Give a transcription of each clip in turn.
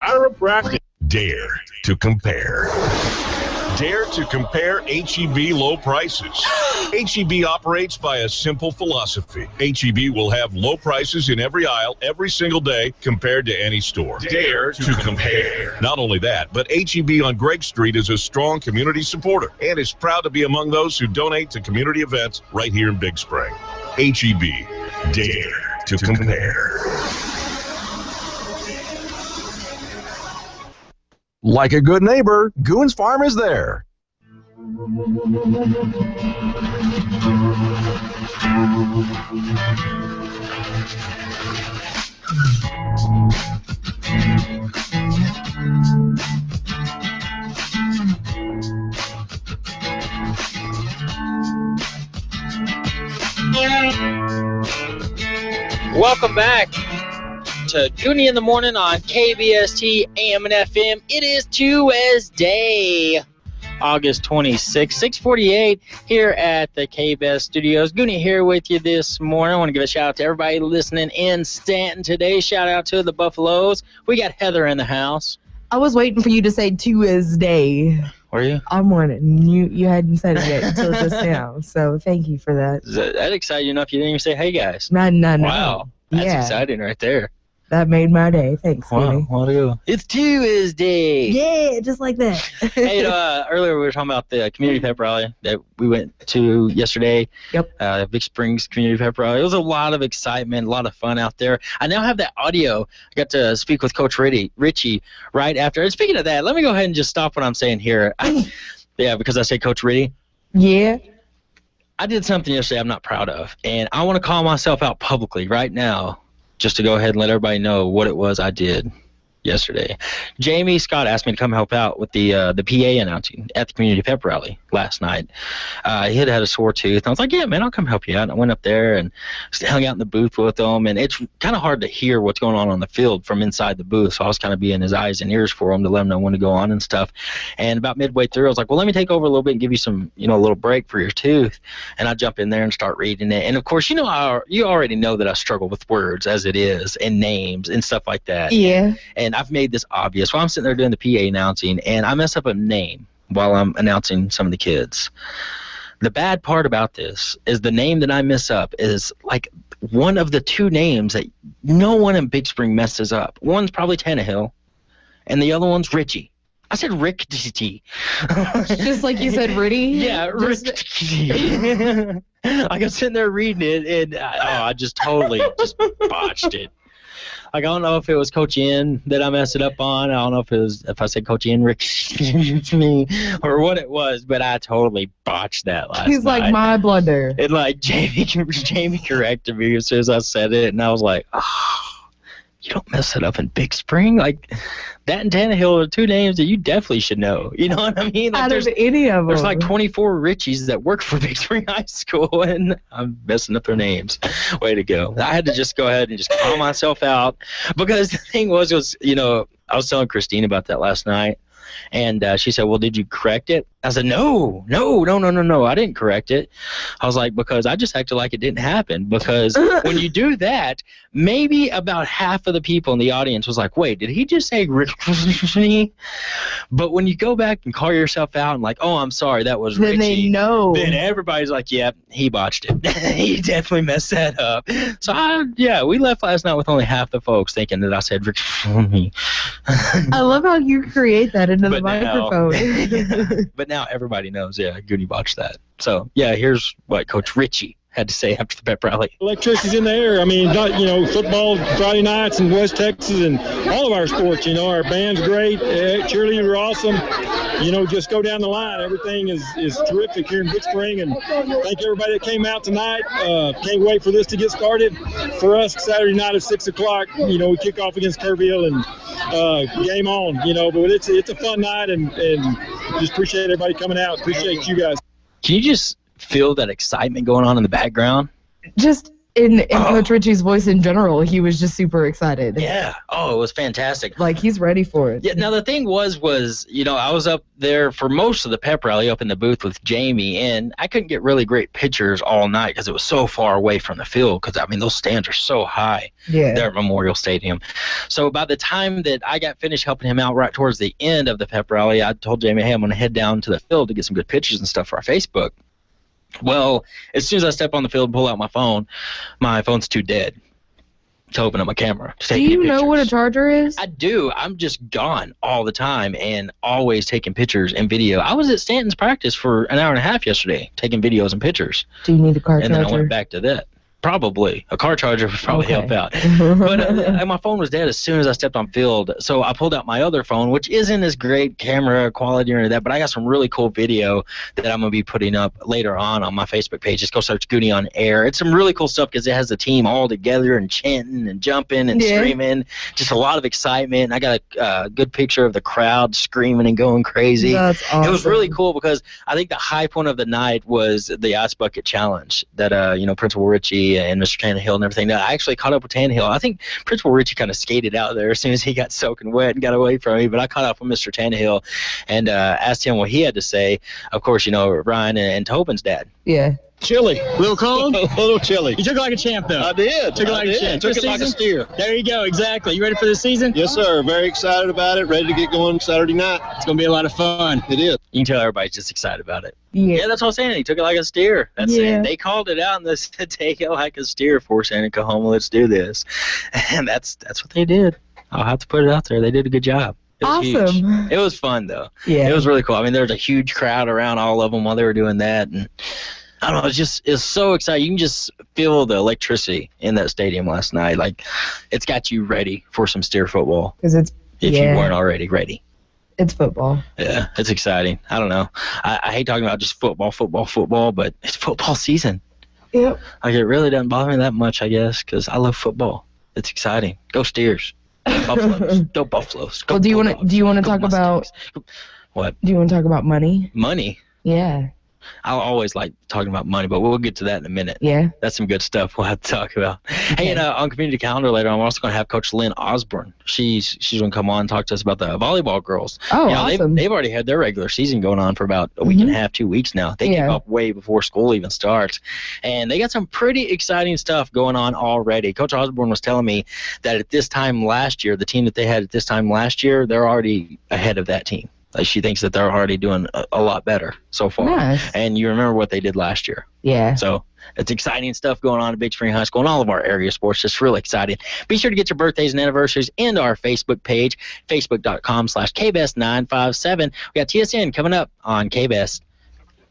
chiropractic. Dare to compare. Dare to compare H-E-B low prices. H-E-B operates by a simple philosophy. H-E-B will have low prices in every aisle every single day compared to any store. Dare to compare. Not only that, but H-E-B on Greg Street is a strong community supporter and is proud to be among those who donate to community events right here in Big Spring. H-E-B, dare to compare. Like a good neighbor, Goon's Farm is there. Welcome back to Gooney in the Morning on KBST AM and FM. It is Tuesday, August 26th, 6:48 here at the KBS Studios. Gooney here with you this morning. I want to give a shout out to everybody listening in Stanton today. Shout out to the Buffaloes. We got Heather in the house. I was waiting for you to say Tuesday. Were you? I'm on it. You hadn't said it yet until just now. So thank you for that. Is that excited you enough you didn't even say, hey, guys? No. Wow. That's exciting right there. That made my day. Thanks, Gooney. Wow, go. It's Tuesday. Yeah, just like that. Hey, earlier we were talking about the community pep rally that we went to yesterday. Yep. Big Springs community pep rally. It was a lot of excitement, a lot of fun out there. I now have that audio. I got to speak with Coach Richie right after. And speaking of that, let me go ahead and just stop what I'm saying here. Because I say Coach Richie. Yeah. I did something yesterday I'm not proud of, and I want to call myself out publicly right now, just to go ahead and let everybody know what it was I did yesterday. Jamie Scott asked me to come help out with the PA announcing at the community pep rally last night. He had a sore tooth, and I was like, yeah, man, I'll come help you out. And I went up there and hung out in the booth with him, and it's kind of hard to hear what's going on the field from inside the booth, so I was kind of being his eyes and ears for him to let him know when to go on and stuff. And about midway through, I was like, well, let me take over a little bit and give you some, a little break for your tooth. And I jump in there and start reading it. And, of course, you already know that I struggle with words as it is and names and stuff like that. Yeah. And I've made this obvious. While I'm sitting there doing the PA announcing, and I mess up a name while I'm announcing some of the kids. The bad part about this is the name that I mess up is like one of the two names that no one in Big Spring messes up. One's probably Tannehill, and the other one's Richie. I said Ricky. Just like you said, Ritty? Yeah, Ricky. Like I'm sitting there reading it, and I just totally just botched it. Like, I don't know if it was Coach N that I messed it up on. I don't know if I said Coach N, Rick, or what it was, but I totally botched that last night. He's like, my blunder. And, like, Jamie corrected me as soon as I said it, and I was like, oh, you don't mess it up in Big Spring? Like, that and Tannehill are two names that you definitely should know. You know what I mean? Like, out of any of them. There's like 24 Richies that work for Big Spring High School, and I'm messing up their names. Way to go. I had to just go ahead and just call myself out, because the thing was, I was telling Christine about that last night, and she said, well, did you correct it? I said, no, I didn't correct it. I was like, because I just acted like it didn't happen, because when you do that, maybe about half of the people in the audience was like, wait, did he just say Rick? But when you go back and call yourself out and like, oh, I'm sorry, that was Richie. Then they know. Then everybody's like, yeah, he botched it. He definitely messed that up. So, we left last night with only half the folks thinking that I said Rick. I love how you create that into the microphone. But now everybody knows, Gooney botched that. So, here's what Coach Richie had to say after the pep rally. Electricity's in the air. I mean, football Friday nights in West Texas and all of our sports, our band's great. Cheerleaders are awesome. Just go down the line. Everything is terrific here in Big Spring, and thank everybody that came out tonight. Can't wait for this to get started. For us, Saturday night at 6 o'clock, we kick off against Kerrville and game on, but it's a fun night, and just appreciate everybody coming out. Appreciate you guys. Can you just feel that excitement going on in the background? Just in Coach Ritchie's voice in general, he was just super excited. Yeah. Oh, it was fantastic. Like, he's ready for it. Yeah. Now, the thing was, I was up there for most of the pep rally up in the booth with Jamie, and I couldn't get really great pictures all night because it was so far away from the field because, I mean, those stands are so high there at Memorial Stadium. So by the time that I got finished helping him out right towards the end of the pep rally, I told Jamie, hey, I'm going to head down to the field to get some good pictures and stuff for our Facebook. Well, as soon as I step on the field and pull out my phone's too dead to open up my camera. Do you know what a charger is? I do. I'm just gone all the time and always taking pictures and video. I was at Stanton's practice for an hour and a half yesterday taking videos and pictures. Do you need a car charger? charger? And then I went back to that. Probably. A car charger would probably help out. But my phone was dead as soon as I stepped on field. So I pulled out my other phone, which isn't as great camera quality or any of that, but I got some really cool video that I'm going to be putting up later on my Facebook page. Just go search Gooney on Air. It's some really cool stuff because it has the team all together and chanting and jumping and screaming. Just a lot of excitement. I got a good picture of the crowd screaming and going crazy. That's awesome. It was really cool because I think the high point of the night was the Ice Bucket Challenge that, Principal Ritchie and Mr. Tannehill and everything. I actually caught up with Tannehill. I think Principal Ritchie kind of skated out there as soon as he got soaking wet and got away from me, but I caught up with Mr. Tannehill and asked him what he had to say. Of course, Ryan and Tobin's dad. Yeah. Chilly. A little cold? A little chilly. You took it like a champ, though. I did. Took it like a champ. Took it like a steer. There you go. Exactly. You ready for the season? Yes, sir. Very excited about it. Ready to get going Saturday night. It's going to be a lot of fun. It is. You can tell everybody's just excited about it. Yeah, that's what I'm saying. He took it like a steer. That's it. They called it out and they said, take it like a steer for Santa Oklahoma. Let's do this. And that's what they did. I'll have to put it out there. They did a good job. It was awesome. Huge. It was fun, though. Yeah. It was really cool. I mean, there was a huge crowd around all of them while they were doing that. And I don't know, it's so exciting. You can just feel the electricity in that stadium last night. Like, it's got you ready for some steer football. If you weren't already ready. It's football. Yeah, it's exciting. I don't know. I hate talking about just football, but it's football season. Yep. Like, it really doesn't bother me that much, I guess, because I love football. It's exciting. Go Steers. Buffaloes. Go Buffaloes. Go do you want to talk about what? Do you want to talk about money? Money? Yeah. I always like talking about money, but we'll get to that in a minute. Yeah. That's some good stuff we'll have to talk about. Okay. Hey, and on Community Calendar later on, we're also going to have Coach Lynn Osborne. She's going to come on and talk to us about the volleyball girls. Oh, awesome. They've already had their regular season going on for about a week and a half, 2 weeks now. They kick off way before school even starts. And they got some pretty exciting stuff going on already. Coach Osborne was telling me that at this time last year, the team that they had at this time last year, they're already ahead of that team. Like, she thinks that they're already doing a lot better so far. Nice. And you remember what they did last year. Yeah. So it's exciting stuff going on at Big Spring High School and all of our area sports. Just really exciting. Be sure to get your birthdays and anniversaries into our Facebook page, facebook.com/KBEST957. We got TSN coming up on KBEST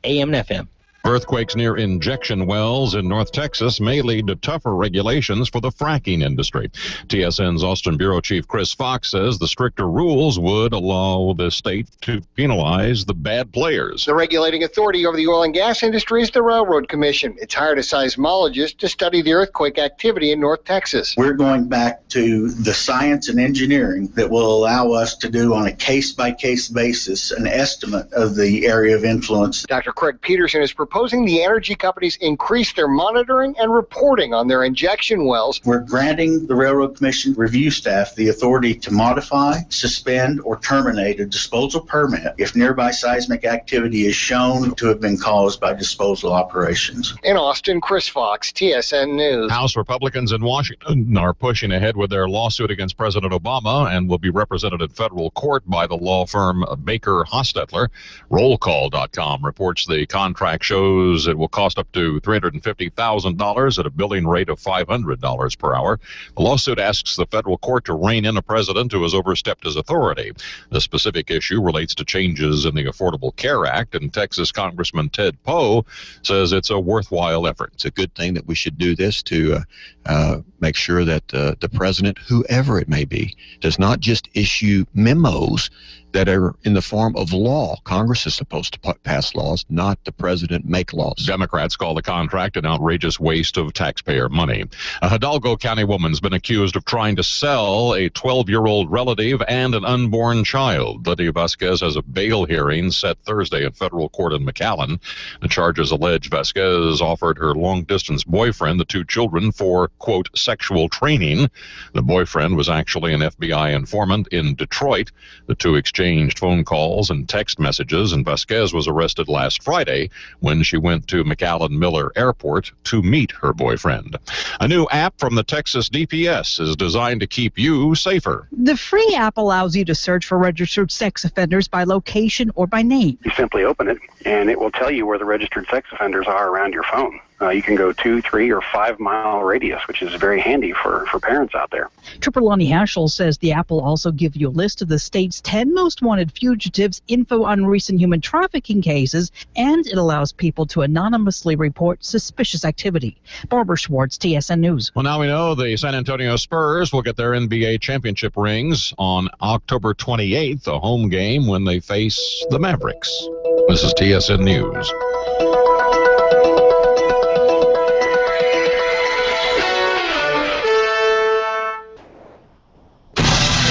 AM and FM. Earthquakes near injection wells in North Texas may lead to tougher regulations for the fracking industry. TSN's Austin Bureau Chief Chris Fox says the stricter rules would allow the state to penalize the bad players. The regulating authority over the oil and gas industry is the Railroad Commission. It's hired a seismologist to study the earthquake activity in North Texas. We're going back to the science and engineering that will allow us to do on a case-by-case basis an estimate of the area of influence. Dr. Craig Peterson is proposing the energy companies increase their monitoring and reporting on their injection wells. We're granting the Railroad Commission review staff the authority to modify, suspend, or terminate a disposal permit if nearby seismic activity is shown to have been caused by disposal operations. In Austin, Chris Fox, TSN News. House Republicans in Washington are pushing ahead with their lawsuit against President Obama and will be represented in federal court by the law firm Baker Hostetler. Rollcall.com reports the contract shows it will cost up to $350,000 at a billing rate of $500 per hour. The lawsuit asks the federal court to rein in a president who has overstepped his authority. The specific issue relates to changes in the Affordable Care Act, and Texas Congressman Ted Poe says it's a worthwhile effort. It's a good thing that we should do this to make sure that the president, whoever it may be, does not just issue memos that are in the form of law. Congress is supposed to pass laws, not the president make laws. Democrats call the contract an outrageous waste of taxpayer money. A Hidalgo County woman's been accused of trying to sell a 12-year-old relative and an unborn child. Lydia Vasquez has a bail hearing set Thursday in federal court in McAllen. The charges allege Vasquez offered her long-distance boyfriend the two children for, quote, sexual training. The boyfriend was actually an FBI informant in Detroit. The two exchanged phone calls and text messages, and Vasquez was arrested last Friday when she went to McAllen Miller Airport to meet her boyfriend. A new app from the Texas DPS is designed to keep you safer. The free app allows you to search for registered sex offenders by location or by name. You simply open it, and it will tell you where the registered sex offenders are around your phone. You can go 2, 3, or 5 mile radius, which is very handy for parents out there. Trooper Lonnie Haschel says the app will also give you a list of the state's 10 most wanted fugitives, info on recent human trafficking cases, and it allows people to anonymously report suspicious activity. Barbara Schwartz, TSN News. Well, now we know the San Antonio Spurs will get their NBA championship rings on October 28th, a home game when they face the Mavericks. This is TSN News.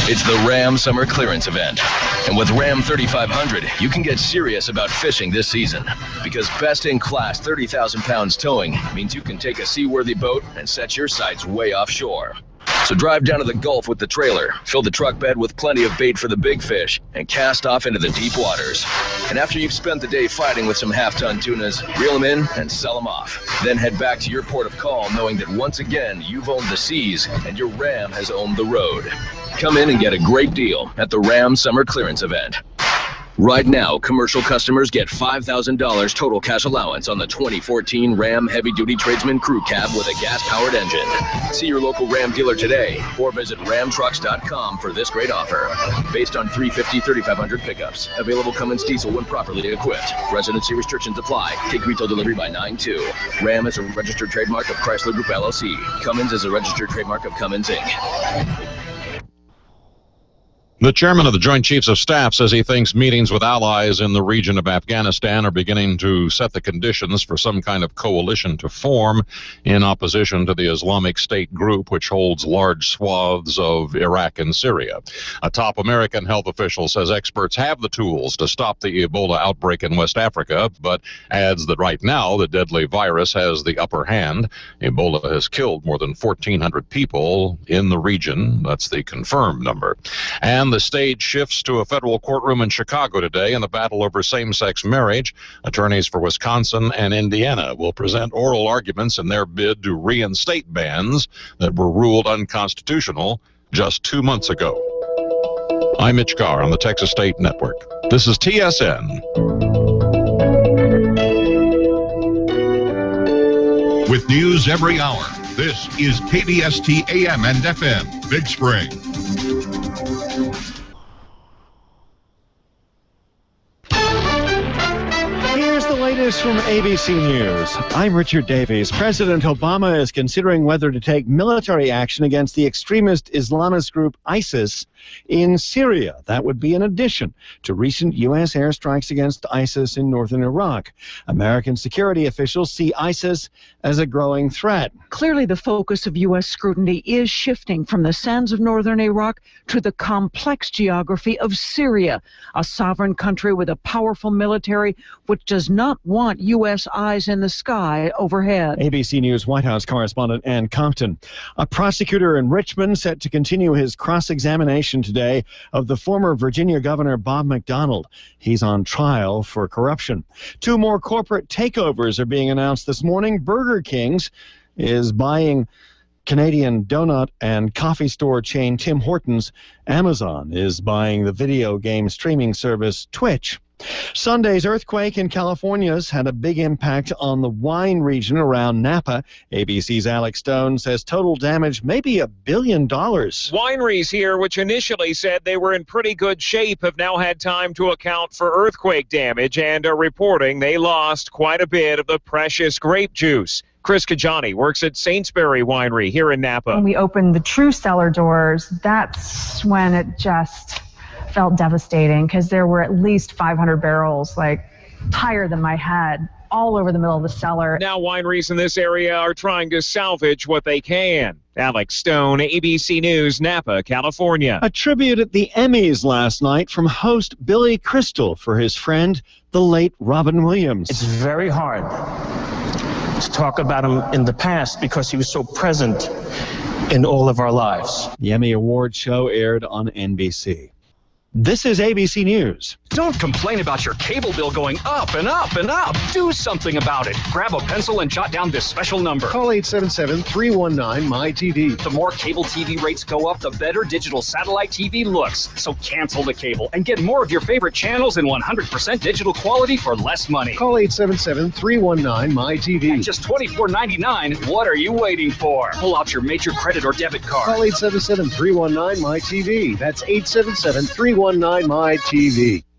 It's the Ram Summer Clearance Event. And with Ram 3500, you can get serious about fishing this season. Because best-in-class 30,000 pounds towing means you can take a seaworthy boat and set your sights way offshore. So drive down to the Gulf with the trailer, fill the truck bed with plenty of bait for the big fish, and cast off into the deep waters. And after you've spent the day fighting with some half-ton tunas, reel them in and sell them off. Then head back to your port of call knowing that once again you've owned the seas and your Ram has owned the road. Come in and get a great deal at the Ram Summer Clearance Event. Right now, commercial customers get $5,000 total cash allowance on the 2014 Ram Heavy Duty Tradesman Crew Cab with a gas-powered engine. See your local Ram dealer today or visit ramtrucks.com for this great offer. Based on 350 3500 pickups. Available Cummins diesel when properly equipped. Residency restrictions apply. Take retail delivery by 9/2. Ram is a registered trademark of Chrysler Group LLC. Cummins is a registered trademark of Cummins, Inc. The chairman of the Joint Chiefs of Staff says he thinks meetings with allies in the region of Afghanistan are beginning to set the conditions for some kind of coalition to form in opposition to the Islamic State group, which holds large swaths of Iraq and Syria. A top American health official says experts have the tools to stop the Ebola outbreak in West Africa, but adds that right now the deadly virus has the upper hand. Ebola has killed more than 1,400 people in the region. That's the confirmed number. And the stage shifts to a federal courtroom in Chicago today in the battle over same-sex marriage. Attorneys for Wisconsin and Indiana will present oral arguments in their bid to reinstate bans that were ruled unconstitutional just 2 months ago. I'm Mitch Carr on the Texas State Network. This is TSN. With news every hour, this is KBST AM and FM, Big Spring. Here's the latest from ABC News. I'm Richard Davies. President Obama is considering whether to take military action against the extremist Islamist group ISIS in Syria. That would be in addition to recent U.S. airstrikes against ISIS in northern Iraq. American security officials see ISIS as a growing threat. Clearly, the focus of U.S. scrutiny is shifting from the sands of northern Iraq to the complex geography of Syria, a sovereign country with a powerful military which does not want U.S. eyes in the sky overhead. ABC News White House correspondent Ann Compton. A prosecutor in Richmond set to continue his cross-examination today of the former Virginia Governor Bob McDonnell. He's on trial for corruption. 2 more corporate takeovers are being announced this morning. Burger King's is buying Canadian donut and coffee store chain Tim Hortons. Amazon is buying the video game streaming service Twitch. Sunday's earthquake in California's had a big impact on the wine region around Napa. ABC's Alex Stone says total damage may be $1 billion. Wineries here, which initially said they were in pretty good shape, have now had time to account for earthquake damage and are reporting they lost quite a bit of the precious grape juice. Chris Kajani works at Saintsbury Winery here in Napa. When we opened the true cellar doors, that's when it just felt devastating because there were at least 500 barrels, like higher than my head. all over the middle of the cellar. Now wineries in this area are trying to salvage what they can. Alex Stone, ABC News, Napa, California. A tribute at the Emmys last night from host Billy Crystal for his friend, the late Robin Williams. It's very hard to talk about him in the past because he was so present in all of our lives. The Emmy Award show aired on NBC. This is ABC News. Don't complain about your cable bill going up and up and up. Do something about it. Grab a pencil and jot down this special number. Call 877-319-MY-TV. The more cable TV rates go up, the better digital satellite TV looks. So cancel the cable and get more of your favorite channels in 100% digital quality for less money. Call 877-319-MY-TV. At just $24.99, what are you waiting for? Pull out your major credit or debit card. Call 877-319-MY-TV. That's 877-319-MY-TV.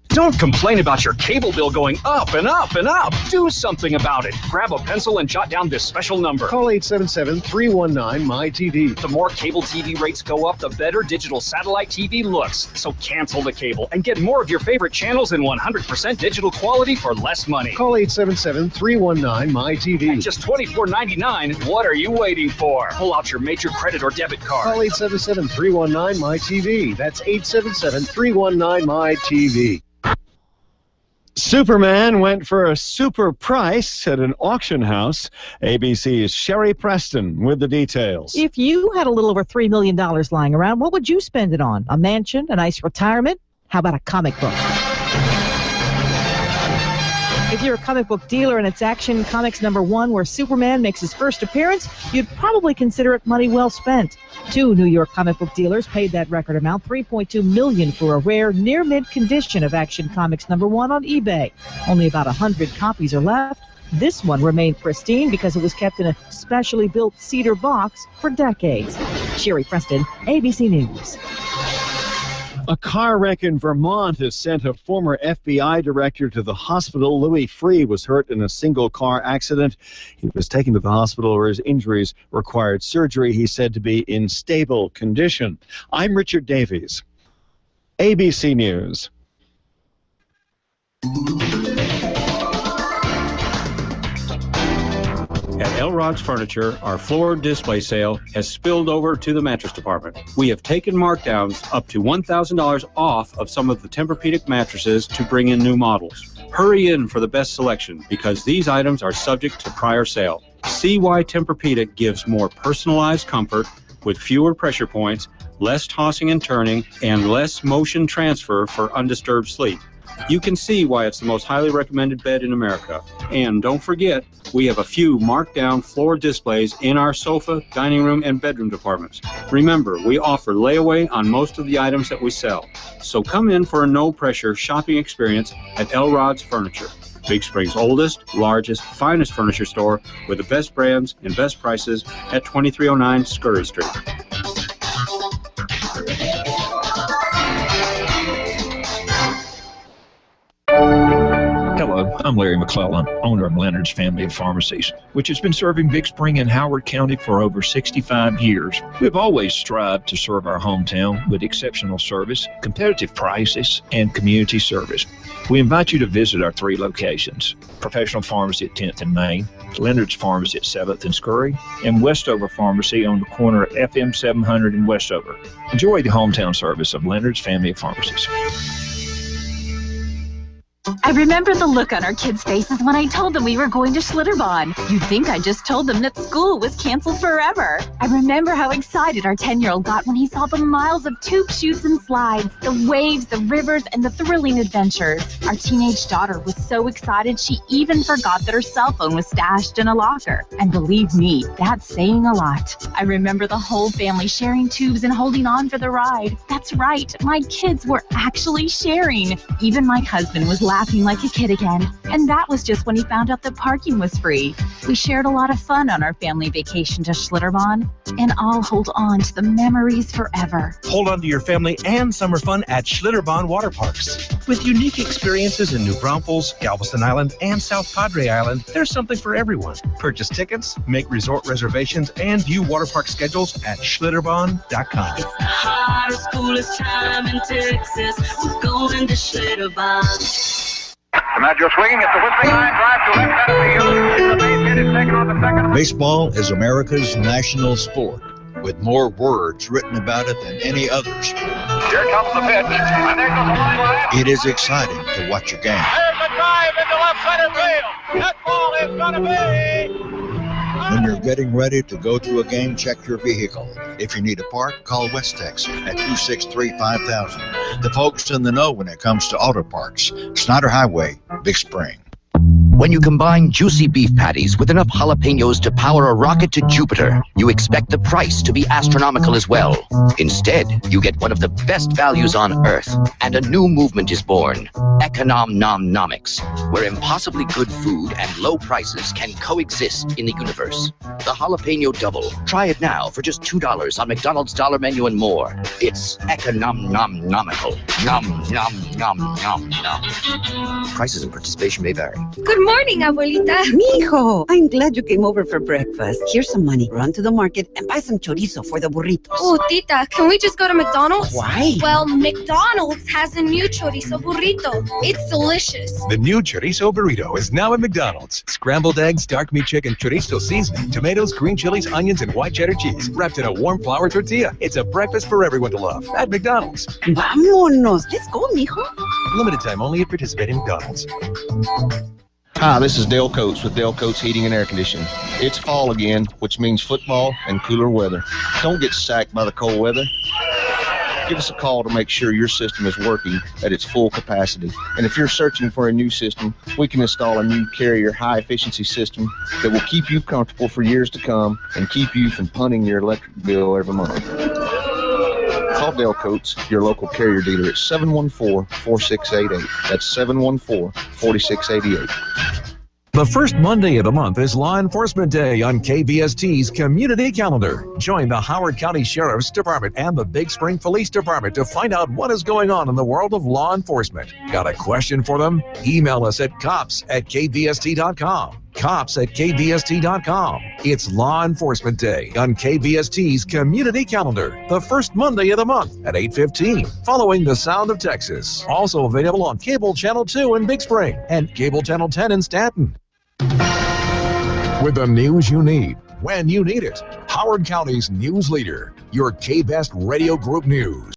Don't complain about your cable bill going up and up and up. Do something about it. Grab a pencil and jot down this special number. Call 877-319-MY-TV. The more cable TV rates go up, the better digital satellite TV looks. So cancel the cable and get more of your favorite channels in 100% digital quality for less money. Call 877-319-MY-TV. At just $24.99, what are you waiting for? Pull out your major credit or debit card. Call 877-319-MY-TV. That's 877-319-MY-TV. Superman went for a super price at an auction house. ABC's Sherry Preston with the details. If you had a little over $3 million lying around, what would you spend it on? A mansion? A nice retirement? How about a comic book? If you're a comic book dealer and it's Action Comics #1 where Superman makes his first appearance, you'd probably consider it money well spent. 2 New York comic book dealers paid that record amount, $3.2 million, for a rare near-mint condition of Action Comics #1 on eBay. Only about 100 copies are left. This one remained pristine because it was kept in a specially built cedar box for decades. Sherry Preston, ABC News. A car wreck in Vermont has sent a former FBI director to the hospital. Louis Freeh was hurt in a single-car accident. He was taken to the hospital where his injuries required surgery. He's said to be in stable condition. I'm Richard Davies, ABC News. At Elrod's Furniture, our floor display sale has spilled over to the mattress department. We have taken markdowns up to $1,000 off of some of the Tempur-Pedic mattresses to bring in new models. Hurry in for the best selection because these items are subject to prior sale. See why Tempur-Pedic gives more personalized comfort with fewer pressure points, less tossing and turning, and less motion transfer for undisturbed sleep. You can see why it's the most highly recommended bed in America. And don't forget, we have a few marked-down floor displays in our sofa, dining room, and bedroom departments. Remember, we offer layaway on most of the items that we sell. So come in for a no-pressure shopping experience at Elrod's Furniture, Big Spring's oldest, largest, finest furniture store with the best brands and best prices at 2309 Scurry Street. Hello, I'm Larry McClellan, owner of Leonard's Family of Pharmacies, which has been serving Big Spring and Howard County for over 65 years. We've always strived to serve our hometown with exceptional service, competitive prices, and community service. We invite you to visit our 3 locations: Professional Pharmacy at 10th and Main, Leonard's Pharmacy at 7th and Scurry, and Westover Pharmacy on the corner of FM 700 and Westover. Enjoy the hometown service of Leonard's Family of Pharmacies. I remember the look on our kids' faces when I told them we were going to Schlitterbahn. You'd think I just told them that school was canceled forever. I remember how excited our 10-year-old got when he saw the miles of tube chutes and slides, the waves, the rivers, and the thrilling adventures. Our teenage daughter was so excited she even forgot that her cell phone was stashed in a locker. And believe me, that's saying a lot. I remember the whole family sharing tubes and holding on for the ride. That's right, my kids were actually sharing. Even my husband was laughing like a kid again. And that was just when he found out that parking was free. We shared a lot of fun on our family vacation to Schlitterbahn, and I'll hold on to the memories forever. Hold on to your family and summer fun at Schlitterbahn Water Parks. With unique experiences in New Braunfels, Galveston Island, and South Padre Island, there's something for everyone. Purchase tickets, make resort reservations, and view water park schedules at Schlitterbahn.com. It's the hottest, coolest time in Texas. We're going to Schlitterbahn. Now just swinging at the whistling line drive to left center field. The base hit is taken on the second. Baseball is America's national sport, with more words written about it than any other sport. Here comes the pitch, and there goes the line. It is exciting to watch a game. There's a drive into left center field. That ball is going to be. When you're getting ready to go to a game, check your vehicle. If you need a part, call Westex at 263-5000. The folks in the know when it comes to auto parts. Snyder Highway, Big Spring. When you combine juicy beef patties with enough jalapenos to power a rocket to Jupiter, you expect the price to be astronomical as well. Instead, you get one of the best values on Earth, and a new movement is born, Econom-Nom-Nomics, where impossibly good food and low prices can coexist in the universe. The Jalapeno Double. Try it now for just $2 on McDonald's Dollar Menu and more. It's Econom-Nom-Nomical. Nom, nom, nom, nom, nom. Prices and participation may vary. Good morning, abuelita. Mijo, I'm glad you came over for breakfast. Here's some money. Run to the market and buy some chorizo for the burritos. Oh, tita, can we just go to McDonald's? Why? Well, McDonald's has a new chorizo burrito. It's delicious. The new chorizo burrito is now at McDonald's. Scrambled eggs, dark meat chicken, chorizo seasoning, tomatoes, green chilies, onions, and white cheddar cheese, wrapped in a warm flour tortilla. It's a breakfast for everyone to love at McDonald's. Vámonos. Let's go, mijo. Limited time only at participating McDonald's. Hi, this is Dale Coates with Dale Coates Heating and Air Conditioning. It's fall again, which means football and cooler weather. Don't get sacked by the cold weather. Give us a call to make sure your system is working at its full capacity. And if you're searching for a new system, we can install a new Carrier high-efficiency system that will keep you comfortable for years to come and keep you from punting your electric bill every month. Call Dale Coates, your local Carrier dealer, at 714-4688. That's 714-4688. The first Monday of the month is Law Enforcement Day on KBST's community calendar. Join the Howard County Sheriff's Department and the Big Spring Police Department to find out what is going on in the world of law enforcement. Got a question for them? Email us at cops@kbst.com. cops@kbst.com. It's Law Enforcement Day on KBST's community calendar, the first Monday of the month at 8:15, following the Sound of Texas. Also available on Cable Channel 2 in Big Spring and Cable Channel 10 in Stanton. With the news you need, when you need it. Howard County's news leader, your K-Best Radio Group News.